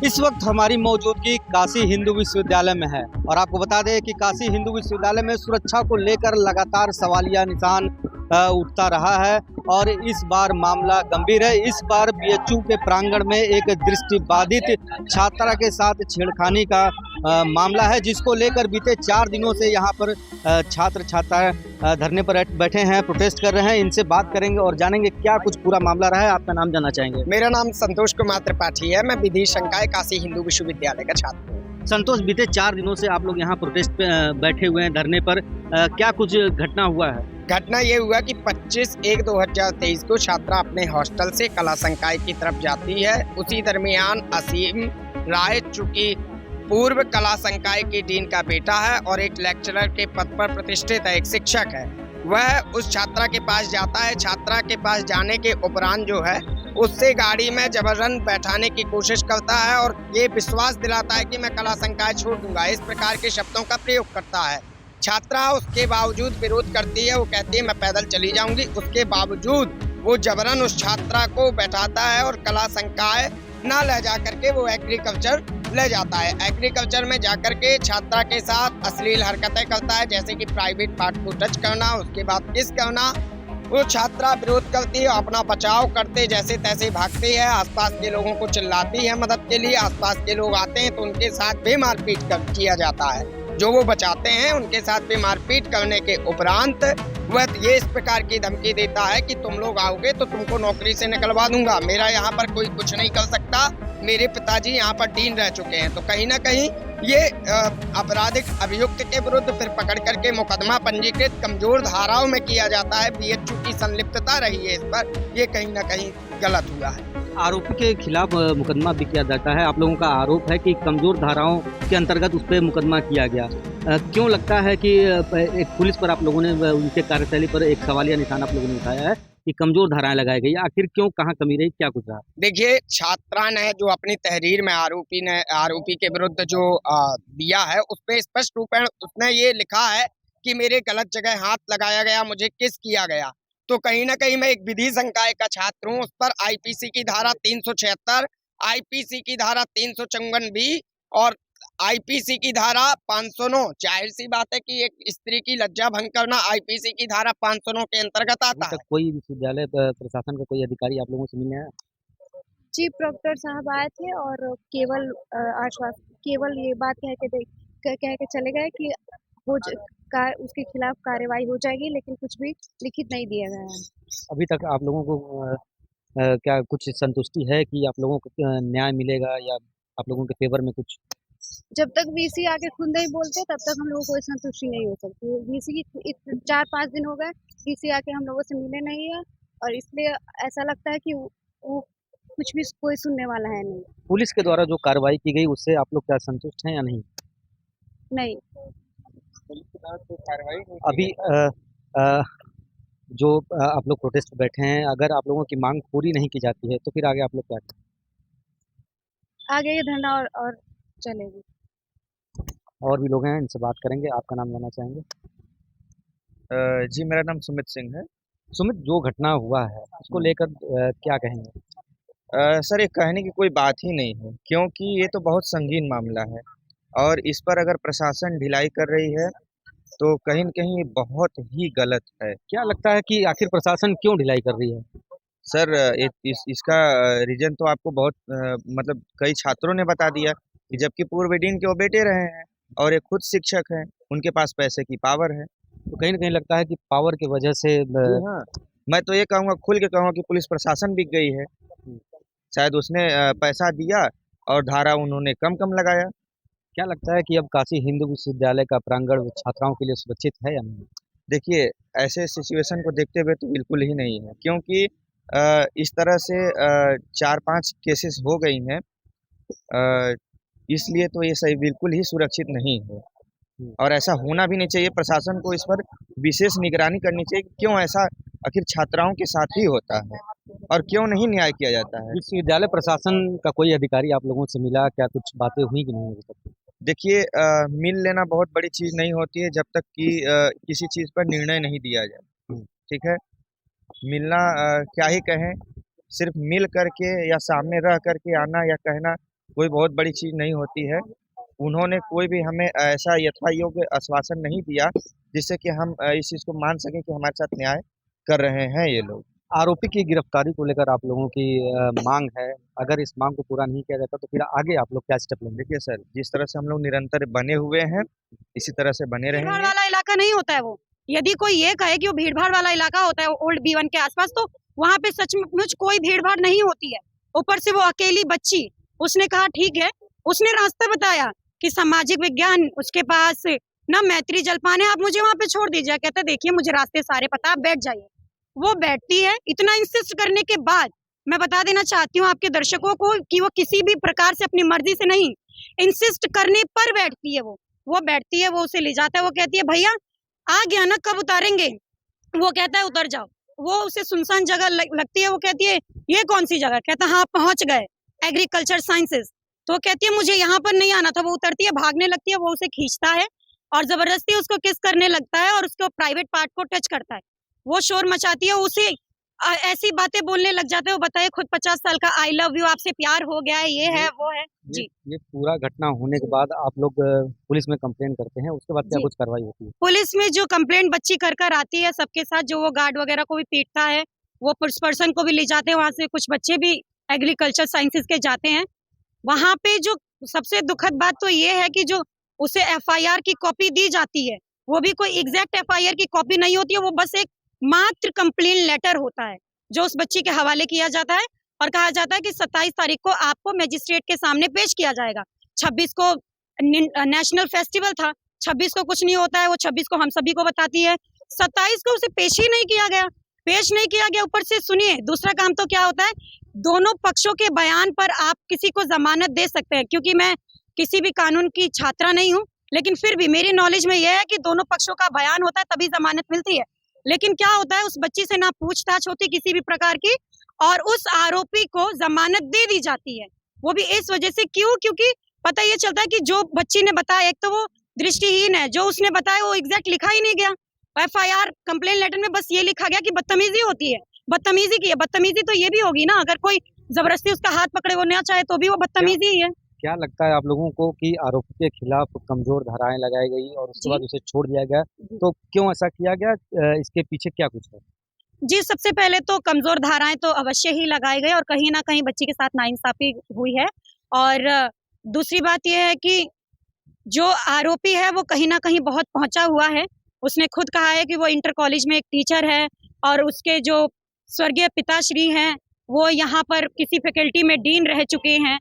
इस वक्त हमारी मौजूदगी काशी हिंदू विश्वविद्यालय में है और आपको बता दें कि काशी हिंदू विश्वविद्यालय में सुरक्षा को लेकर लगातार सवालिया निशान उठता रहा है और इस बार मामला गंभीर है। इस बार बीएचयू के प्रांगण में एक दृष्टिबाधित छात्रा के साथ छेड़खानी का मामला है, जिसको लेकर बीते 4 दिनों से यहाँ पर छात्र छात्राएं धरने पर बैठे हैं, प्रोटेस्ट कर रहे हैं। इनसे बात करेंगे और जानेंगे क्या कुछ पूरा मामला रहा है। आपका नाम जानना चाहेंगे? मेरा नाम संतोष कुमार त्रिपाठी है। मैं विधि संकाय काशी हिंदू विश्वविद्यालय का छात्र हूँ। संतोष, बीते 4 दिनों से आप लोग यहाँ प्रोटेस्ट पे बैठे हुए हैं धरने पर, क्या कुछ घटना हुआ है? घटना ये हुआ कि 25/1/2023 को छात्रा अपने हॉस्टल से कला संकाय की तरफ जाती है। उसी दरमियान असीम राय, चूंकि पूर्व कला संकाय की डीन का बेटा है और एक लेक्चरर के पद पर प्रतिष्ठित है, एक शिक्षक है, वह उस छात्रा के पास जाता है। छात्रा के पास जाने के उपरांत जो है उससे गाड़ी में जबरन बैठाने की कोशिश करता है और ये विश्वास दिलाता है कि मैं कला संकाय छोड़ दूंगा। इस प्रकार के शब्दों का प्रयोग करता है। छात्रा उसके बावजूद विरोध करती है, वो कहती है मैं पैदल चली जाऊंगी। उसके बावजूद वो जबरन उस छात्रा को बैठाता है और कला संकाय ना ले जा करके वो एग्रीकल्चर ले जाता है। एग्रीकल्चर में जाकर के छात्रा के साथ अश्लील हरकतें करता है, जैसे कि प्राइवेट पार्ट को टच करना, उसके बाद किस करना। वो छात्रा विरोध करती है, अपना बचाव करते जैसे तैसे भागती है, आसपास के लोगों को चिल्लाती है मदद के लिए। आसपास के लोग आते हैं तो उनके साथ भी मारपीट किया जाता है। जो वो बचाते हैं उनके साथ भी मारपीट करने के उपरांत वह ये इस प्रकार की धमकी देता है कि तुम लोग आओगे तो तुमको नौकरी से निकलवा दूंगा। मेरा यहाँ पर कोई कुछ नहीं कर सकता। मेरे पिताजी यहाँ पर डीन रह चुके हैं। तो कहीं ना कहीं ये आपराधिक अभियुक्त के विरुद्ध फिर पकड़ करके मुकदमा पंजीकृत कमजोर धाराओं में किया जाता है। बीएचयू की संलिप्तता रही है इस पर, ये कहीं ना कहीं गलत हुआ है। आरोपी के खिलाफ मुकदमा भी किया जाता है। आप लोगों का आरोप है कि कमजोर धाराओं के अंतर्गत उस पर मुकदमा किया गया। क्यों लगता है कि एक पुलिस पर आप लोगों ने, उनके कार्यशैली पर एक सवालिया निशान आप लोगों ने उठाया है कि कमजोर धाराएं लगाई गई? आखिर क्यों, कहाँ कमी रही, क्या कुछ रहा? देखिए, छात्रा ने जो अपनी तहरीर में आरोपी के विरुद्ध जो दिया है उस पर स्पष्ट रूप में उसने ये लिखा है कि मेरे गलत जगह हाथ लगाया गया, मुझे किस किया गया। तो कहीं ना कहीं मैं एक विधि संकाय का छात्र हूँ। उस पर आईपीसी की धारा 376, आईपीसी की धारा 354B और आईपीसी की धारा 509, जाहिर सी बात है कि एक स्त्री की लज्जा भंग करना आईपीसी की धारा 509 के अंतर्गत आता है। कोई विश्वविद्यालय प्रशासन का कोई अधिकारी आप लोगों से मिलने आया? जी, प्रोक्टर साहब आए थे और केवल ये बात कह के चले गए कि उसके खिलाफ कार्रवाई हो जाएगी, लेकिन कुछ भी लिखित नहीं दिया गया है। अभी तक आप लोगों को क्या कुछ संतुष्टि है कि आप लोगों को न्याय मिलेगा या आप लोगों के फेवर में कुछ? जब तक वीसी आके खुद नहीं बोलते तब तक हम लोगों को कोई संतुष्टि नहीं हो सकती। वीसी की 4-5 दिन हो गए, वीसी आके हम लोगों से मिले नहीं है और इसलिए ऐसा लगता है कि वो कुछ भी कोई सुनने वाला है नहीं। पुलिस के द्वारा जो कार्रवाई की गई उससे आप लोग क्या संतुष्ट हैं या नहीं? नहीं। पुलिस के द्वारा कोई कार्रवाई अभी जो आप लोग प्रोटेस्ट पे बैठे हैं, अगर आप लोगों की मांग पूरी नहीं की जाती है तो फिर आगे आप लोग क्या करें? आगे ये धरना और चलेगी। और भी लोग हैं, इनसे बात करेंगे। आपका नाम जानना चाहेंगे? जी, मेरा नाम सुमित सिंह है। सुमित, जो घटना हुआ है उसको लेकर क्या कहेंगे? सर, ये कहने की कोई बात ही नहीं है, क्योंकि ये तो बहुत संगीन मामला है और इस पर अगर प्रशासन ढिलाई कर रही है तो कहीं न कहीं ये बहुत ही गलत है। क्या लगता है कि आखिर प्रशासन क्यों ढिलाई कर रही है? सर, इसका रीज़न तो आपको बहुत मतलब कई छात्रों ने बता दिया कि जबकि पूर्व डीन के वो बेटे रहे हैं और ये खुद शिक्षक हैं, उनके पास पैसे की पावर है। तो कहीं न कहीं लगता है कि पावर की वजह से जी हाँ, मैं तो ये कहूँगा, खुल के कहूँगा कि पुलिस प्रशासन बिक गई है। शायद उसने पैसा दिया और धारा उन्होंने कम लगाया। क्या लगता है कि अब काशी हिंदू विश्वविद्यालय का प्रांगण छात्राओं के लिए सुरक्षित है या नहीं? देखिए, ऐसे सिचुएशन को देखते हुए तो बिल्कुल ही नहीं है, क्योंकि इस तरह से 4-5 केसेस हो गई हैं, इसलिए तो ये सही बिल्कुल ही सुरक्षित नहीं है और ऐसा होना भी नहीं चाहिए। प्रशासन को इस पर विशेष निगरानी करनी चाहिए कि क्यों ऐसा आखिर छात्राओं के साथ ही होता है और क्यों नहीं न्याय किया जाता है। विश्वविद्यालय प्रशासन का कोई अधिकारी आप लोगों से मिला? क्या कुछ बातें हुई कि नहीं अभी तक? देखिए, मिल लेना बहुत बड़ी चीज़ नहीं होती है जब तक कि किसी चीज़ पर निर्णय नहीं दिया जाए। ठीक है? मिलना क्या ही कहें, सिर्फ मिल करके या सामने रह करके आना या कहना कोई बहुत बड़ी चीज नहीं होती है। उन्होंने कोई भी हमें ऐसा यथायोग्य आश्वासन नहीं दिया जिससे कि हम इस चीज को मान सकें कि हमारे साथ न्याय कर रहे हैं ये लोग। आरोपी की गिरफ्तारी को लेकर आप लोगों की मांग है, अगर इस मांग को पूरा नहीं किया जाता तो फिर आगे आप लोग क्या स्टेप लेंगे? देखिए सर, जिस तरह से हम लोग निरंतर बने हुए हैं इसी तरह से बने भीड़ भाड़ रहेंगे। वाला इलाका नहीं होता है वो। यदि कोई ये कहे कि वो भीड़ भाड़ वाला इलाका होता है ओल्ड B1 के आसपास, तो वहाँ पे सचमुच कोई भीड़ भाड़ नहीं होती है। ऊपर से वो अकेली बच्ची, उसने कहा ठीक है, उसने रास्ता बताया कि सामाजिक विज्ञान उसके पास ना मैत्री जलपान है, आप मुझे वहाँ पे छोड़ दीजिए। कहता देखिए मुझे रास्ते सारे पता, आप बैठ जाइए। वो बैठती है। इतना इंसिस्ट करने के बाद मैं बता देना चाहती हूँ आपके दर्शकों को कि वो किसी भी प्रकार से अपनी मर्जी से नहीं, इंसिस्ट करने पर बैठती है। वो बैठती है, वो उसे ले जाता है। वो कहती है भैया आ गया ना, कब उतारेंगे? वो कहता है उतर जाओ। वो उसे सुनसान जगह लगती है। वो कहती है ये कौन सी जगह? कहता हाँ पहुंच गए, एग्रीकल्चर साइंसेज। तो वो कहती है मुझे यहाँ पर नहीं आना था। वो उतरती है, भागने लगती है। वो उसे खींचता है और जबरदस्ती उसको किस करने लगता है और उसके प्राइवेट पार्ट को टच करता है। वो शोर मचाती है, उसे ऐसी बातें बोलने लग जाते हैं। वो बताए खुद 50 साल का, आई लव यू, आपसे प्यार हो गया है, ये है वो है जी। ये पूरा घटना होने के बाद आप लोग पुलिस में कंप्लेन करते हैं, उसके बाद क्या जी। कुछ कार्रवाई होती है? पुलिस में जो कंप्लेंट बच्ची कर आती है सबके साथ, जो वो गार्ड वगैरह को भी पीटता है, वो पर्सन को भी ले जाते हैं। वहां से कुछ बच्चे भी एग्रीकल्चर साइंसेज के जाते हैं। वहां पे जो सबसे दुखद बात तो ये है कि जो उसे FIR की कॉपी दी जाती है, वो भी कोई एग्जैक्ट FIR की कॉपी नहीं होती है। वो बस एक मात्र कंप्लेन लेटर होता है जो उस बच्ची के हवाले किया जाता है और कहा जाता है कि 27 तारीख को आपको मजिस्ट्रेट के सामने पेश किया जाएगा। 26 को नेशनल फेस्टिवल था, 26 को कुछ नहीं होता है। वो 26 को हम सभी को बताती है, 27 को उसे पेश ही नहीं किया गया, पेश नहीं किया गया। ऊपर से सुनिए दूसरा काम तो क्या होता है, दोनों पक्षों के बयान पर आप किसी को जमानत दे सकते हैं। क्योंकि मैं किसी भी कानून की छात्रा नहीं हूँ, लेकिन फिर भी मेरी नॉलेज में यह है कि दोनों पक्षों का बयान होता है तभी जमानत मिलती है। लेकिन क्या होता है, उस बच्ची से ना पूछताछ होती किसी भी प्रकार की और उस आरोपी को जमानत दे दी जाती है। वो भी इस वजह से, क्यों? क्योंकि पता ये चलता है कि जो बच्ची ने बताया, एक तो वो दृष्टिहीन है, जो उसने बताया वो एग्जैक्ट लिखा ही नहीं गया। FIR कंप्लेन लेटर में बस ये लिखा गया कि बदतमीजी होती है, बदतमीजी की है। बदतमीजी तो ये भी होगी ना, अगर कोई जबरदस्ती उसका हाथ पकड़े वो ना चाहे तो भी वो बदतमीजी ही है। क्या लगता है आप लोगों को कि आरोपी के खिलाफ कमजोर धाराएं लगाई गई और उसके जी। बाद उसे छोड़ दिया गया, तो क्यों ऐसा किया गया? इसके पीछे क्या कुछ है? जी, सबसे पहले तो कमजोर धाराएं तो अवश्य ही लगाई गई और कहीं ना कहीं बच्ची के साथ नाइंसाफी हुई है। और दूसरी बात यह है कि जो आरोपी है वो कहीं ना कहीं बहुत पहुंचा हुआ है। उसने खुद कहा है कि वो इंटर कॉलेज में एक टीचर है और उसके जो स्वर्गीय पिताश्री हैं वो यहाँ पर किसी फैकल्टी में डीन रह चुके हैं।